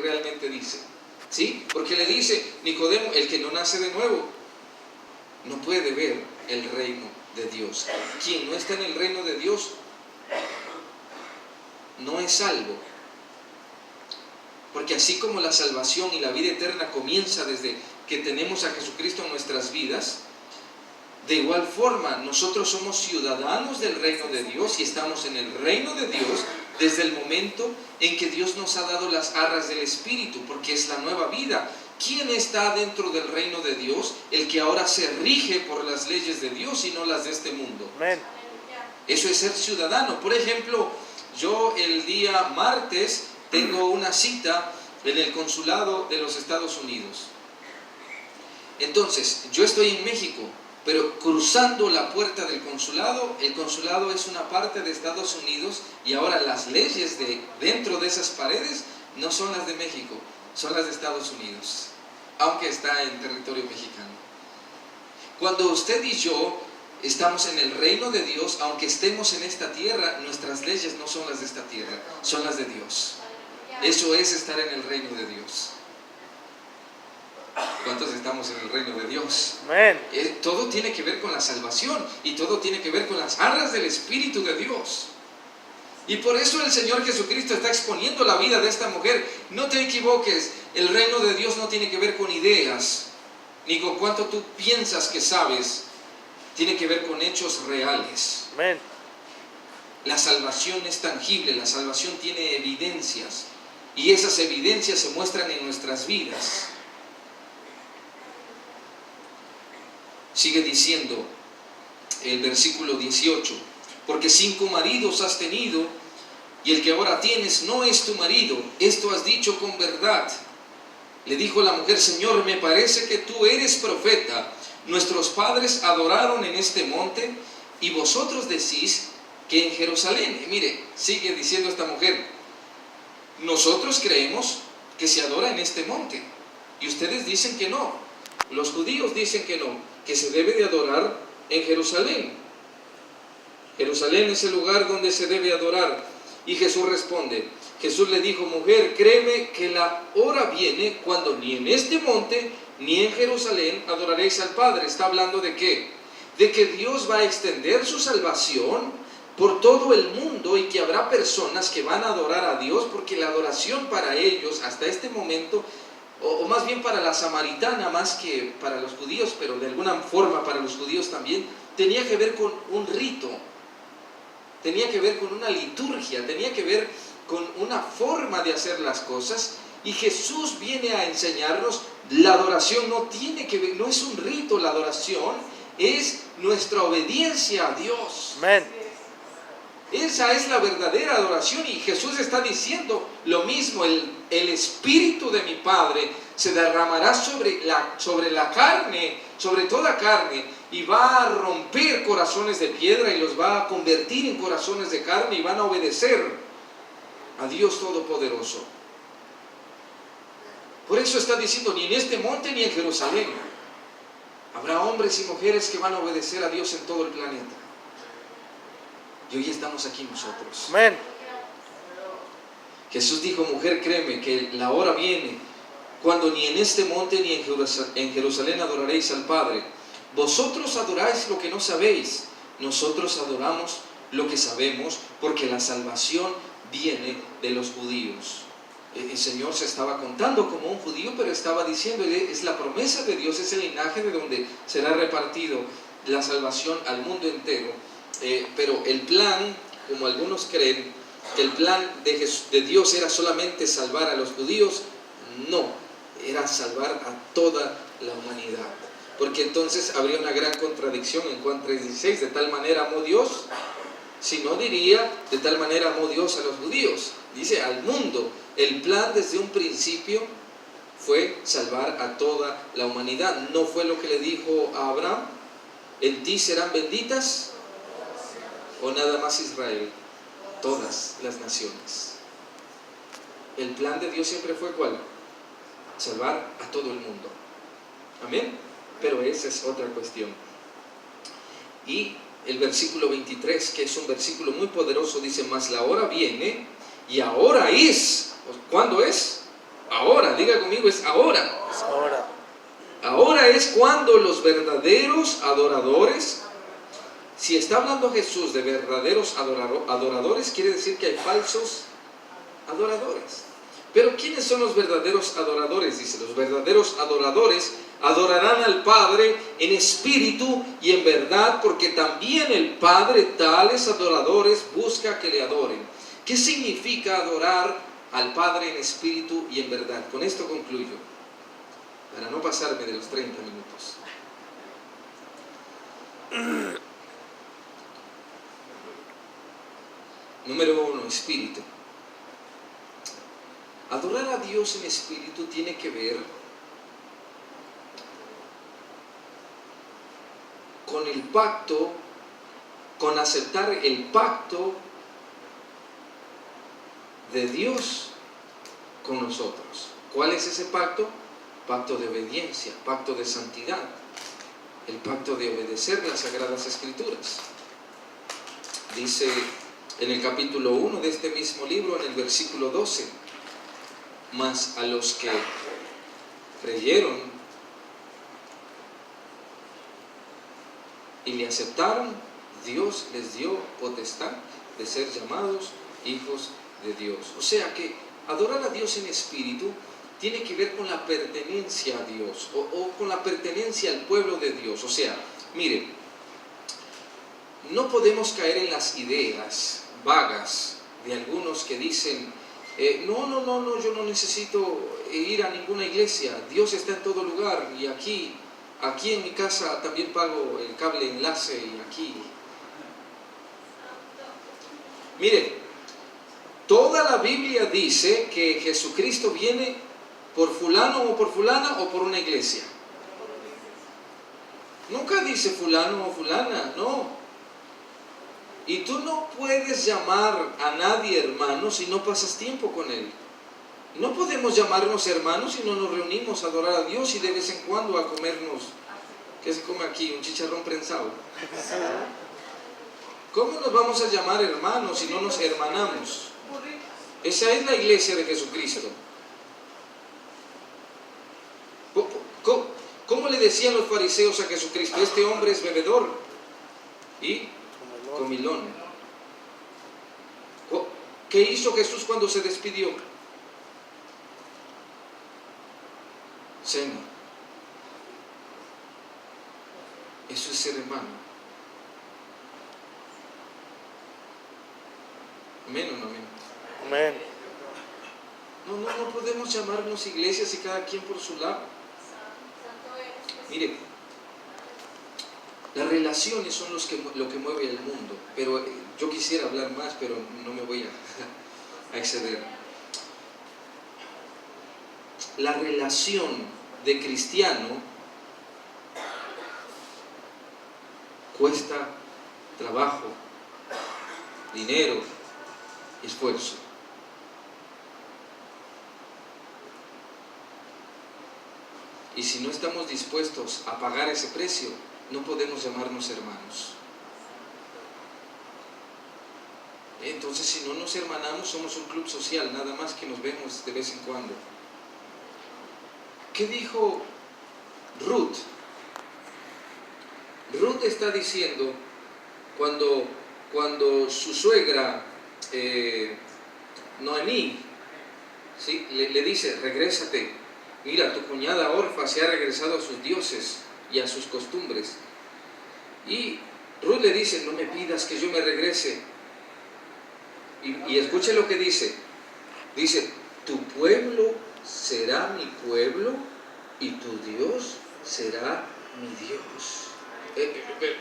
realmente dice. ¿Sí? Porque le dice Nicodemo, el que no nace de nuevo no puede ver el reino de Dios. Quien no está en el reino de Dios no es salvo. Porque así como la salvación y la vida eterna comienza desde que tenemos a Jesucristo en nuestras vidas, de igual forma nosotros somos ciudadanos del reino de Dios y estamos en el reino de Dios desde el momento en que Dios nos ha dado las arras del Espíritu, porque es la nueva vida. ¿Quién está dentro del reino de Dios? El que ahora se rige por las leyes de Dios y no las de este mundo. Amén. Eso es ser ciudadano. Por ejemplo, yo el día martes tengo una cita en el consulado de los Estados Unidos. Entonces, yo estoy en México, pero cruzando la puerta del consulado, el consulado es una parte de Estados Unidos y ahora las leyes de dentro de esas paredes no son las de México, son las de Estados Unidos, aunque está en territorio mexicano. Cuando usted y yo estamos en el reino de Dios, aunque estemos en esta tierra, nuestras leyes no son las de esta tierra, son las de Dios. Eso es estar en el reino de Dios. ¿Cuántos estamos en el reino de Dios? Amén. Todo tiene que ver con la salvación y todo tiene que ver con las arras del Espíritu de Dios. Y por eso el Señor Jesucristo está exponiendo la vida de esta mujer. No te equivoques, el reino de Dios no tiene que ver con ideas, ni con cuánto tú piensas que sabes. Tiene que ver con hechos reales. Amén. La salvación es tangible, la salvación tiene evidencias. Y esas evidencias se muestran en nuestras vidas. Sigue diciendo el versículo 18, porque 5 maridos has tenido, y el que ahora tienes no es tu marido, esto has dicho con verdad. Le dijo la mujer, Señor, me parece que tú eres profeta. Nuestros padres adoraron en este monte, y vosotros decís que en Jerusalén. Y mire, sigue diciendo esta mujer, nosotros creemos que se adora en este monte, y ustedes dicen que no. Los judíos dicen que no, que se debe de adorar en Jerusalén. Jerusalén es el lugar donde se debe adorar. Y Jesús responde, Jesús le dijo, mujer, créeme que la hora viene cuando ni en este monte ni en Jerusalén adoraréis al Padre. ¿Está hablando de qué? De que Dios va a extender su salvación por todo el mundo y que habrá personas que van a adorar a Dios, porque la adoración para ellos hasta este momento, o más bien para la samaritana más que para los judíos, pero de alguna forma para los judíos también, tenía que ver con un rito, tenía que ver con una liturgia, tenía que ver con una forma de hacer las cosas. Y Jesús viene a enseñarnos, la adoración no tiene que ver, no es un rito, la adoración es nuestra obediencia a Dios. Amén. Esa es la verdadera adoración, y Jesús está diciendo lo mismo, el Espíritu de mi Padre se derramará sobre la carne, sobre toda carne, y va a romper corazones de piedra y los va a convertir en corazones de carne, y van a obedecer a Dios Todopoderoso. Por eso está diciendo, ni en este monte ni en Jerusalén. Habrá hombres y mujeres que van a obedecer a Dios en todo el planeta. Y hoy estamos aquí nosotros. Amén. Jesús dijo, mujer, créeme que la hora viene cuando ni en este monte ni en Jerusalén adoraréis al Padre. Vosotros adoráis lo que no sabéis, nosotros adoramos lo que sabemos, porque la salvación viene de los judíos. El Señor se estaba contando como un judío, pero estaba diciendo, es la promesa de Dios, es el linaje de donde será repartido la salvación al mundo entero. Pero el plan, como algunos creen, que el plan de Dios era solamente salvar a los judíos, no, era salvar a toda la humanidad. Porque entonces habría una gran contradicción en Juan 3:16, de tal manera amó Dios, si no diría, de tal manera amó Dios a los judíos, dice al mundo. El plan desde un principio fue salvar a toda la humanidad. ¿No fue lo que le dijo a Abraham? ¿En ti serán benditas? ¿O nada más Israel? Todas las naciones. El plan de Dios siempre fue ¿cuál? Salvar a todo el mundo. Amén. Pero esa es otra cuestión. Y el versículo 23, que es un versículo muy poderoso, dice, mas la hora viene y ahora es. ¿Cuándo es? ahora, diga conmigo, es ahora. Es ahora. Ahora es cuando los verdaderos adoradores, si está hablando Jesús de verdaderos adoradores, quiere decir que hay falsos adoradores. Pero ¿quiénes son los verdaderos adoradores? Dice, los verdaderos adoradores adorarán al Padre en espíritu y en verdad, porque también el Padre tales adoradores busca que le adoren. ¿Qué significa adorar al Padre en espíritu y en verdad? Con esto concluyo, para no pasarme de los 30 minutos. Número 1, espíritu. Adorar a Dios en espíritu tiene que ver con el pacto, con aceptar el pacto de Dios con nosotros. ¿Cuál es ese pacto? Pacto de obediencia, pacto de santidad, el pacto de obedecer las Sagradas Escrituras. Dice en el capítulo 1 de este mismo libro, en el versículo 12, mas a los que creyeron y le aceptaron, Dios les dio potestad de ser llamados hijos de Dios. O sea que adorar a Dios en espíritu tiene que ver con la pertenencia a Dios o con la pertenencia al pueblo de Dios. O sea, mire, no podemos caer en las ideas vagas de algunos que dicen, no, yo no necesito ir a ninguna iglesia, Dios está en todo lugar y aquí en mi casa también pago el cable enlace y aquí. Mire, toda la Biblia dice que Jesucristo viene por fulano o por fulana o por una iglesia. Nunca dice fulano o fulana, no. Y tú no puedes llamar a nadie hermano si no pasas tiempo con él. No podemos llamarnos hermanos si no nos reunimos a adorar a Dios y de vez en cuando a comernos, ¿qué se come aquí? Un chicharrón prensado. ¿Cómo nos vamos a llamar hermanos si no nos hermanamos? Esa es la iglesia de Jesucristo. ¿Cómo le decían los fariseos a Jesucristo? Este hombre es bebedor y comilón. ¿Qué hizo Jesús cuando se despidió? Cena. Eso es ser hermano. ¿Amén o no amén? Amén. No podemos llamarnos iglesias y cada quien por su lado. Mire, las relaciones son lo que mueve el mundo, pero yo quisiera hablar más, pero no me voy a exceder. La relación de cristiano cuesta trabajo, dinero, esfuerzo. Y si no estamos dispuestos a pagar ese precio, no podemos llamarnos hermanos. Entonces, si no nos hermanamos, somos un club social, nada más que nos vemos de vez en cuando. ¿Qué dijo Ruth? Ruth está diciendo, cuando su suegra, Noemí, ¿sí? le dice, regrésate, mira, tu cuñada Orfa se ha regresado a sus dioses y a sus costumbres. Y Ruth le dice, no me pidas que yo me regrese. Y escuche lo que dice. Dice, tu pueblo será mi pueblo y tu Dios será mi Dios.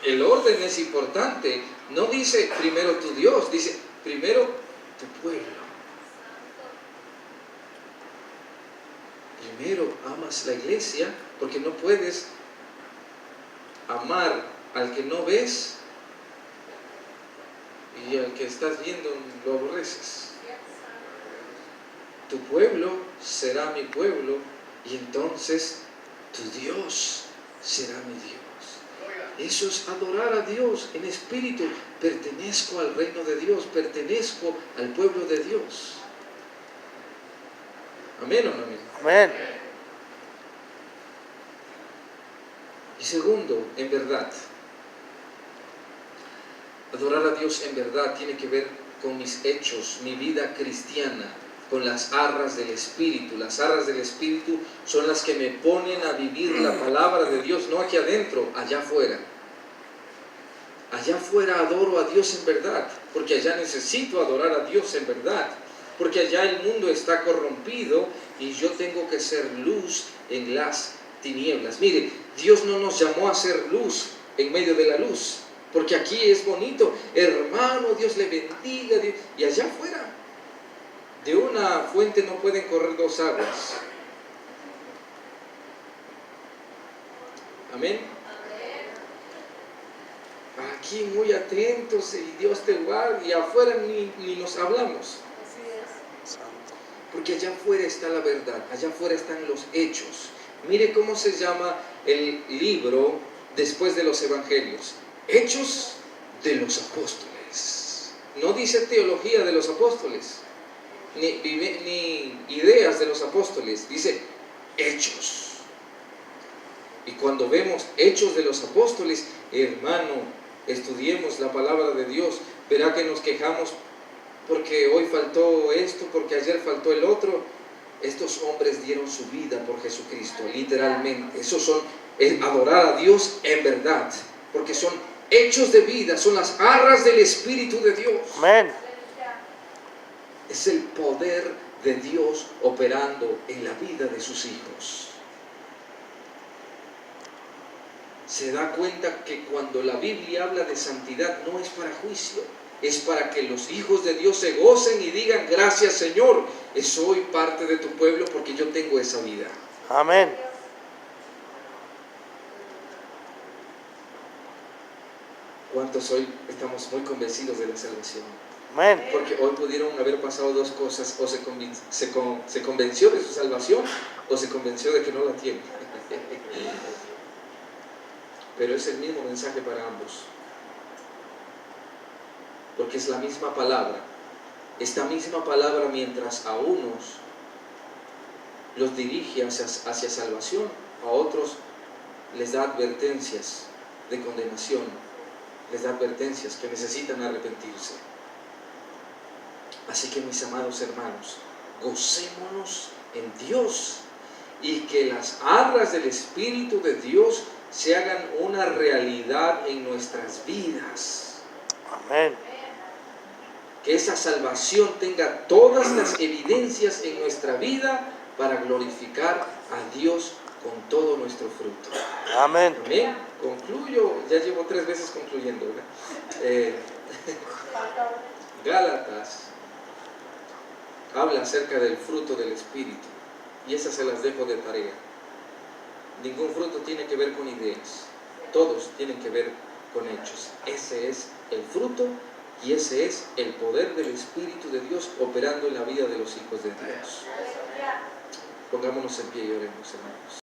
El orden es importante. No dice primero tu Dios, dice primero tu pueblo. Primero amas la iglesia, porque no puedes amar al que no ves y al que estás viendo lo aborreces. Tu pueblo será mi pueblo y entonces tu Dios será mi Dios. Eso es adorar a Dios en espíritu. Pertenezco al reino de Dios, pertenezco al pueblo de Dios. ¿Amén o no amén? Amén. Y segundo, en verdad. Adorar a Dios en verdad tiene que ver con mis hechos, mi vida cristiana, con las arras del Espíritu. Las arras del Espíritu son las que me ponen a vivir la palabra de Dios, no aquí adentro, allá afuera. Allá afuera adoro a Dios en verdad, porque allá necesito adorar a Dios en verdad, porque allá el mundo está corrompido y yo tengo que ser luz en las tinieblas. Mire, Dios no nos llamó a ser luz en medio de la luz, porque aquí es bonito, hermano, Dios le bendiga, y allá afuera, de una fuente no pueden correr dos aguas. Amén. Aquí muy atentos y Dios te guarde, y afuera ni nos hablamos. Porque allá afuera está la verdad, allá afuera están los hechos. Mire cómo se llama el libro después de los evangelios. Hechos de los apóstoles. No dice teología de los apóstoles, ni ideas de los apóstoles, dice hechos. Y cuando vemos hechos de los apóstoles, hermano, estudiemos la palabra de Dios, verá que nos quejamos porque hoy faltó esto, porque ayer faltó el otro. Estos hombres dieron su vida por Jesucristo, literalmente. Esos es adorar a Dios en verdad, porque son hechos de vida, son las arras del Espíritu de Dios. Amén. Es el poder de Dios operando en la vida de sus hijos. Se da cuenta que cuando la Biblia habla de santidad no es para juicio, es para que los hijos de Dios se gocen y digan: gracias, Señor, soy parte de tu pueblo porque yo tengo esa vida. Amén. ¿Cuántos hoy estamos muy convencidos de la salvación? Amén. Porque hoy pudieron haber pasado dos cosas: o se convenció de su salvación, o se convenció de que no la tiene. Pero es el mismo mensaje para ambos, porque es la misma palabra. Esta misma palabra, mientras a unos los dirige hacia salvación, a otros les da advertencias de condenación, les da advertencias que necesitan arrepentirse. Así que, mis amados hermanos, gocémonos en Dios y que las arras del Espíritu de Dios se hagan una realidad en nuestras vidas. Amén. Que esa salvación tenga todas las evidencias en nuestra vida para glorificar a Dios con todo nuestro fruto. Amén. Amén. Concluyo, ya llevo 3 veces concluyendo, ¿verdad? Gálatas habla acerca del fruto del Espíritu, y esas se las dejo de tarea. Ningún fruto tiene que ver con ideas, todos tienen que ver con hechos. Ese es el fruto y ese es el poder del Espíritu de Dios operando en la vida de los hijos de Dios. Pongámonos en pie y oremos, hermanos.